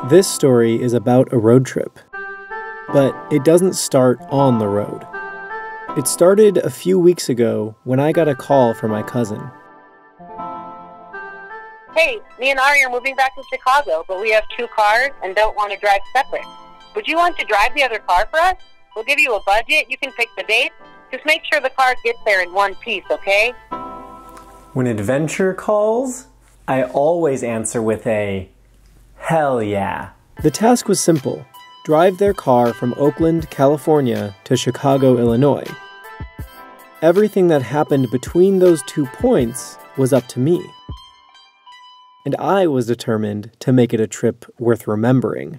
This story is about a road trip, but it doesn't start on the road. It started a few weeks ago when I got a call from my cousin. Hey, me and Ari are moving back to Chicago, but we have 2 cars and don't want to drive separate. Would you want to drive the other car for us? We'll give you a budget, you can pick the date. Just make sure the car gets there in one piece, okay? When adventure calls, I always answer with a hell yeah. The task was simple. Drive their car from Oakland, California to Chicago, Illinois. Everything that happened between those 2 points was up to me. And I was determined to make it a trip worth remembering.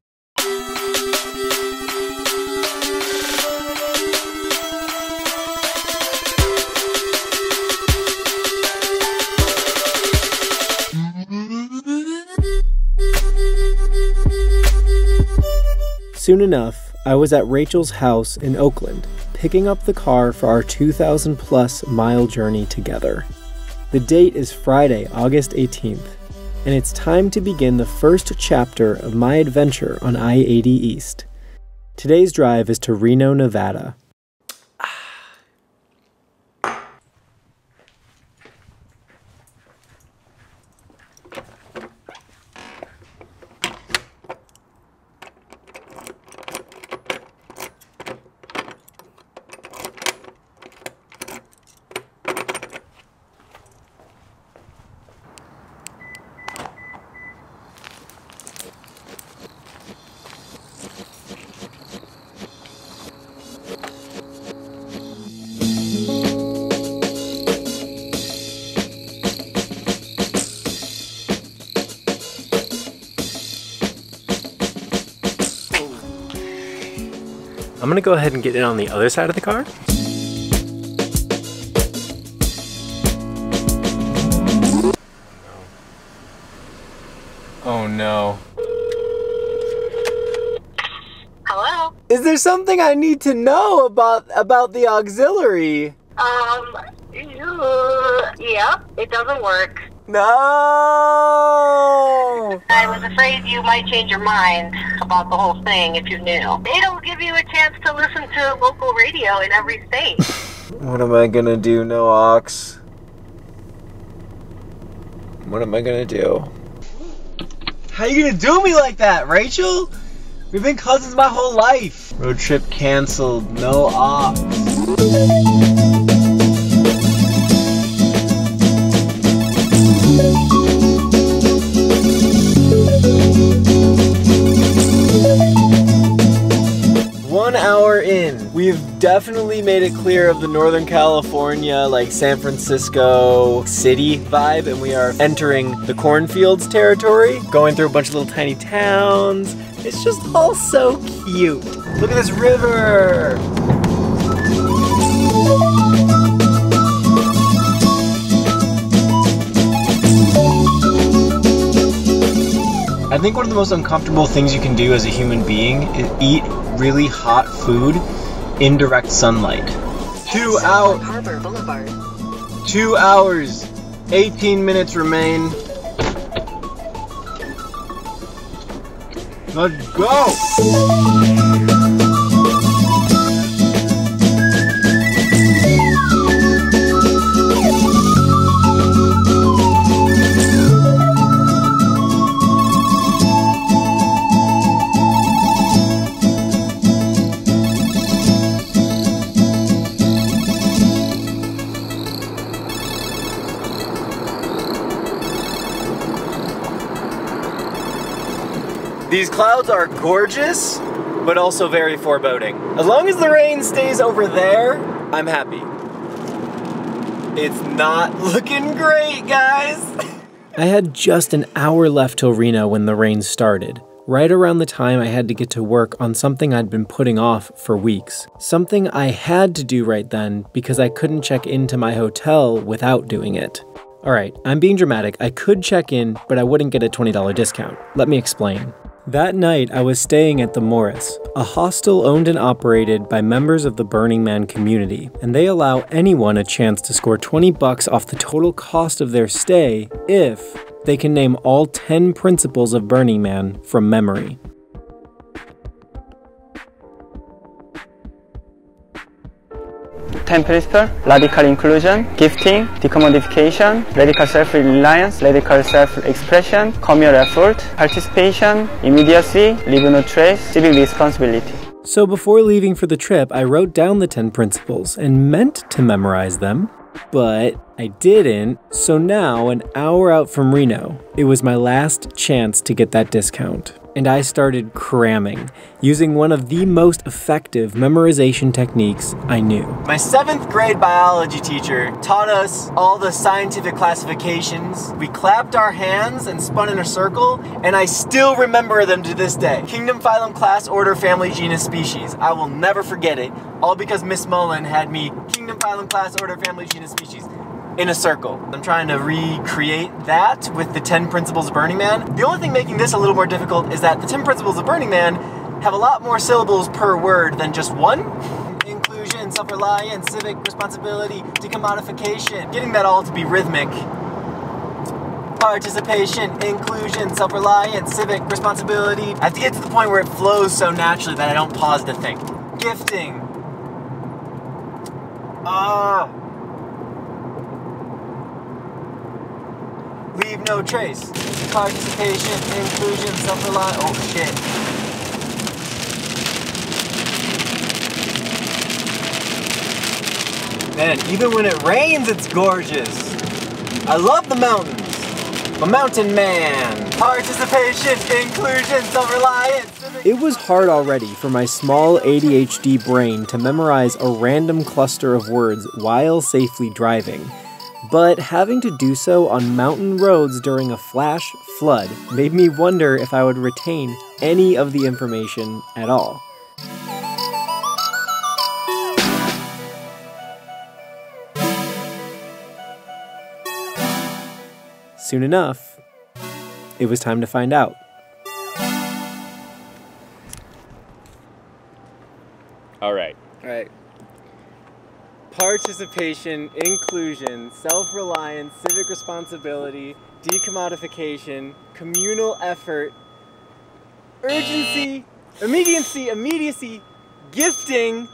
Soon enough, I was at Rachel's house in Oakland, picking up the car for our 2,000+ mile journey together. The date is Friday, August 18th, and it's time to begin the first chapter of my adventure on I-80 East. Today's drive is to Reno, Nevada. I'm gonna go ahead and get in on the other side of the car. Oh no. Hello? Is there something I need to know about the auxiliary? Yeah, it doesn't work. No! I was afraid you might change your mind about the whole thing if you knew. They don't give you a chance to listen to local radio in every state. What am I gonna do, no aux? What am I gonna do? How you gonna do me like that, Rachel? We've been cousins my whole life. Road trip canceled, no aux. 1 hour in, we've definitely made it clear of the Northern California, like San Francisco city vibe, and we are entering the cornfields territory, going through a bunch of little tiny towns. It's just all so cute. Look at this river. I think one of the most uncomfortable things you can do as a human being is eat really hot food in direct sunlight. 2 hours. Harbor Boulevard. 2 hours. 18 minutes remain. Let's go! These clouds are gorgeous, but also very foreboding. As long as the rain stays over there, I'm happy. It's not looking great, guys. I had just an hour left till Reno when the rain started, right around the time I had to get to work on something I'd been putting off for weeks. Something I had to do right then because I couldn't check into my hotel without doing it. Alright, I'm being dramatic. I could check in, but I wouldn't get a $20 discount. Let me explain. That night, I was staying at the Morris, a hostel owned and operated by members of the Burning Man community, and they allow anyone a chance to score $20 off the total cost of their stay if they can name all 10 principles of Burning Man from memory. Ten principles: radical inclusion, gifting, decommodification, radical self-reliance, radical self-expression, communal effort, participation, immediacy, leave no trace, civic responsibility. So before leaving for the trip, I wrote down the 10 principles and meant to memorize them, but I didn't. So now, an hour out from Reno, it was my last chance to get that discount. And I started cramming, using one of the most effective memorization techniques I knew. My 7th grade biology teacher taught us all the scientific classifications. We clapped our hands and spun in a circle, and I still remember them to this day. Kingdom, phylum, class, order, family, genus, species. I will never forget it, all because Miss Mullen had me kingdom, phylum, class, order, family, genus, species in a circle. I'm trying to recreate that with the 10 principles of Burning Man. The only thing making this a little more difficult is that the 10 principles of Burning Man have a lot more syllables per word than just one. Inclusion, self-reliance, civic responsibility, decommodification. Getting that all to be rhythmic. Participation, inclusion, self-reliance, civic responsibility. I have to get to the point where it flows so naturally that I don't pause to think. Gifting. Leave no trace. Participation, inclusion, self-reliance. Oh shit. Man, even when it rains, it's gorgeous. I love the mountains. I'm a mountain man. Participation, inclusion, self-reliance. It was hard already for my small ADHD brain to memorize a random cluster of words while safely driving. But having to do so on mountain roads during a flash flood made me wonder if I would retain any of the information at all. Soon enough, it was time to find out. All right. Participation, inclusion, self-reliance, civic responsibility, decommodification, communal effort, urgency, immediacy, gifting.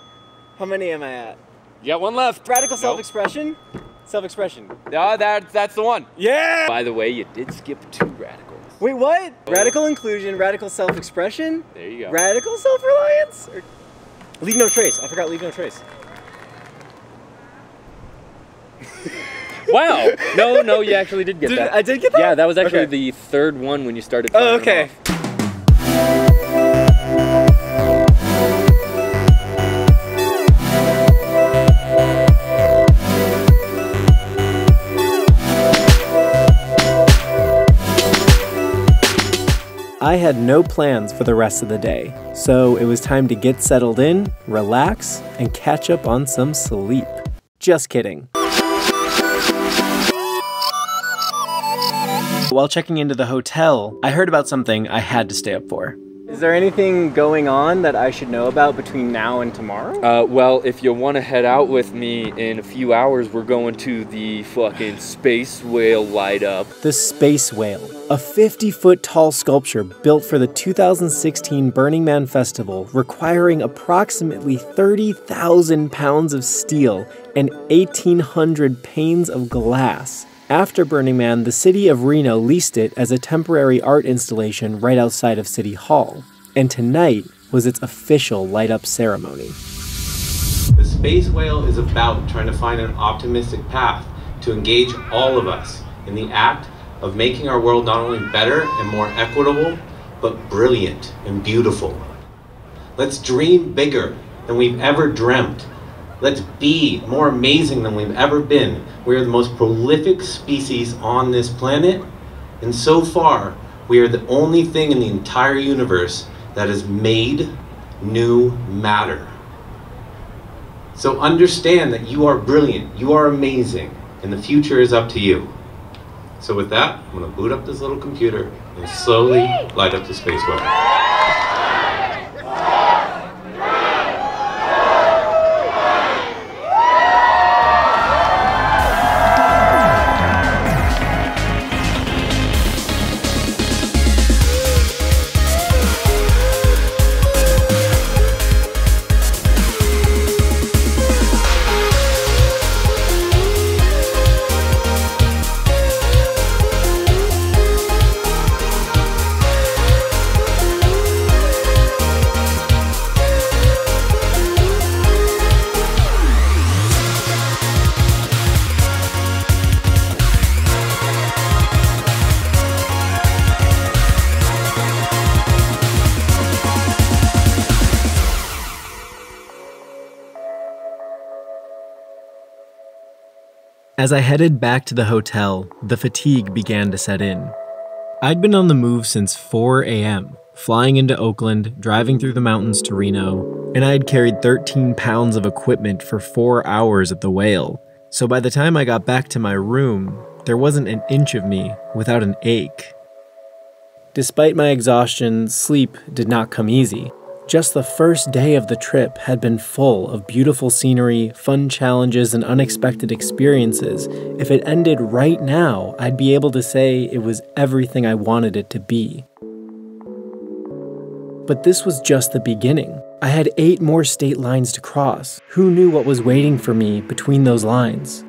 How many am I at? You got one left. Radical self-expression? Self-expression. No, that's the one. Yeah! By the way, you did skip 2 radicals. Wait, what? Radical inclusion, radical self-expression? There you go. Radical self-reliance? Or leave no trace. I forgot leave no trace. Wow. No, you actually did get that. I did get that? Yeah, that was actually Okay. the 3rd one when you started. Oh, okay. I had no plans for the rest of the day, so it was time to get settled in, relax, and catch up on some sleep. Just kidding. While checking into the hotel, I heard about something I had to stay up for. Is there anything going on that I should know about between now and tomorrow? Well, if you want to head out with me in a few hours, we're going to the fucking space whale light up. The Space Whale, a 50-foot tall sculpture built for the 2016 Burning Man Festival, requiring approximately 30,000 pounds of steel and 1,800 panes of glass. After Burning Man, the city of Reno leased it as a temporary art installation right outside of City Hall. And tonight was its official light-up ceremony. The Space Whale is about trying to find an optimistic path to engage all of us in the act of making our world not only better and more equitable, but brilliant and beautiful. Let's dream bigger than we've ever dreamt. Let's be more amazing than we've ever been. We are the most prolific species on this planet, and so far, we are the only thing in the entire universe that has made new matter. So understand that you are brilliant, you are amazing, and the future is up to you. So with that, I'm gonna boot up this little computer and slowly light up the space whale. As I headed back to the hotel, the fatigue began to set in. I'd been on the move since 4 a.m., flying into Oakland, driving through the mountains to Reno, and I had carried 13 pounds of equipment for 4 hours at the Whale. So by the time I got back to my room, there wasn't an inch of me without an ache. Despite my exhaustion, sleep did not come easy. Just the first day of the trip had been full of beautiful scenery, fun challenges, and unexpected experiences. If it ended right now, I'd be able to say it was everything I wanted it to be. But this was just the beginning. I had 8 more state lines to cross. Who knew what was waiting for me between those lines?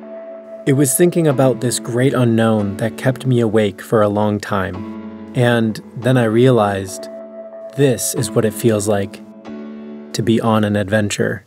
It was thinking about this great unknown that kept me awake for a long time. And then I realized, this is what it feels like to be on an adventure.